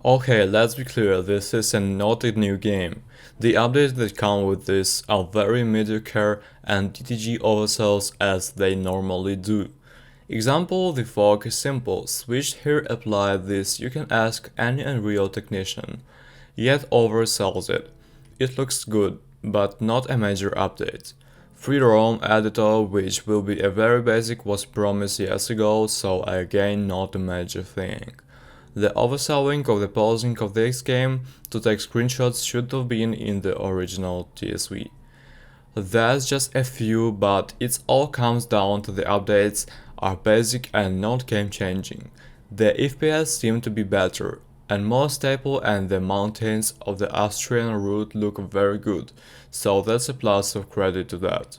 Okay, let's be clear, this is not a new game. The updates that come with this are very mediocre and DTG oversells as they normally do. Example, the fog is simple, switch here, apply this, you can ask any Unreal technician. Yet oversells it. It looks good, but not a major update. Free roam editor, which will be a very basic, was promised years ago, so again not a major thing. The overselling of the pausing of this game to take screenshots should have been in the original TSV. That's just a few, but it all comes down to the updates are basic and not game changing. The FPS seem to be better and more stable, and the mountains of the Austrian route look very good, so that's a plus of credit to that.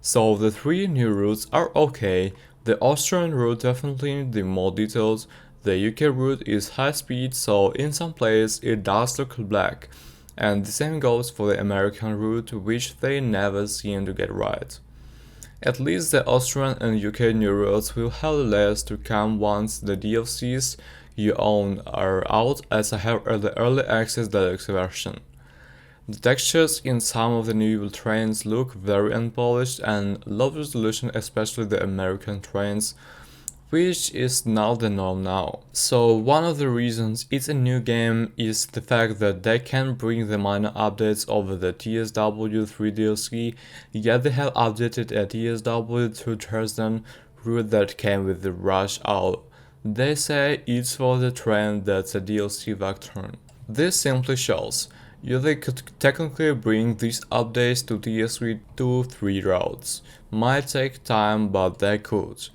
So the three new routes are okay. The Austrian route definitely the more detailed. The UK route is high speed, so in some places it does look black, and the same goes for the American route, which they never seem to get right. At least the Austrian and UK new routes will have layers to come once the DLCs you own are out, as I have the early access deluxe version. The textures in some of the new trains look very unpolished and low resolution, especially the American trains, which is not the norm now. So one of the reasons it's a new game is the fact that they can bring the minor updates over the TSW3 DLC, yet they have updated a TSW 2000 route that came with the Rush Hour. They say it's for the train that's a DLC vector. This simply shows they could technically bring these updates to TSV 2-3 routes. Might take time, but they could.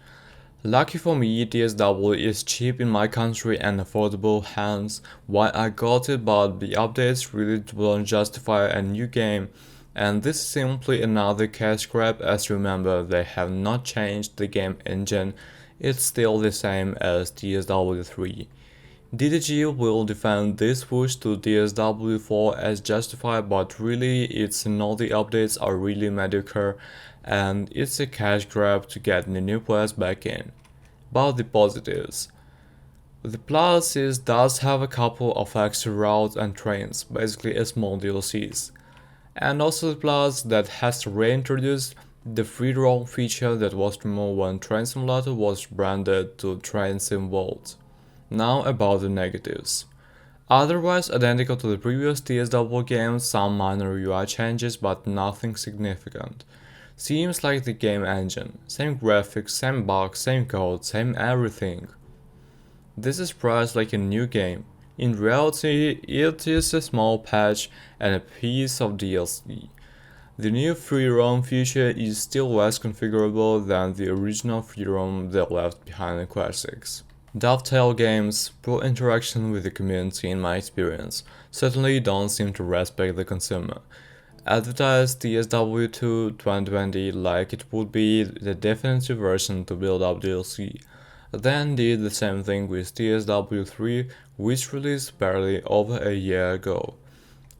Lucky for me, TSW is cheap in my country and affordable, hence why I got it, but the updates really don't justify a new game, and this is simply another cash grab, as remember they have not changed the game engine, it's still the same as TSW3. DTG will defend this push to TSW4 as justified, but really it's not, the updates are really mediocre and it's a cash grab to get the new players back in. But the positives. The plus is does have a couple of extra routes and trains, basically a small DLCs. And also the plus that has reintroduced the free roam feature that was removed when Train Simulator was branded to Train Sim World. Now about the negatives. Otherwise identical to the previous TSW games, some minor UI changes but nothing significant. Seems like the game engine, same graphics, same bugs, same code, same everything. This is priced like a new game. In reality, it is a small patch and a piece of DLC. The new free roam feature is still less configurable than the original free roam they left behind in Classics. Dovetail games, poor interaction with the community in my experience, certainly don't seem to respect the consumer. Advertised TSW2 2020 like it would be the definitive version to build up DLC. Then did the same thing with TSW3, which released barely over a year ago.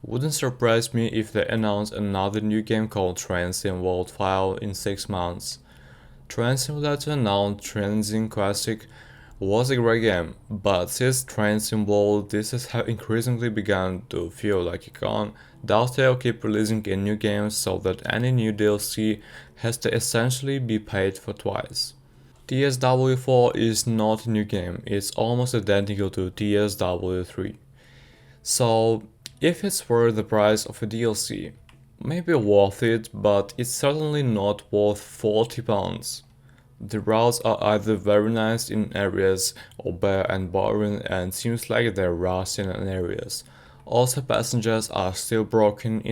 Wouldn't surprise me if they announced another new game called Train Sim World File in 6 months. Train Simulator announced Train Sim Classic was a great game, but since Train Sim World this has increasingly begun to feel like a con, Dovetail keep releasing a new game so that any new DLC has to essentially be paid for twice. TSW4 is not a new game, it's almost identical to TSW3. So if it's worth the price of a DLC, maybe worth it, but it's certainly not worth £40. The routes are either very nice in areas or bare and boring and seems like they're rusty in areas. Also passengers are still broken in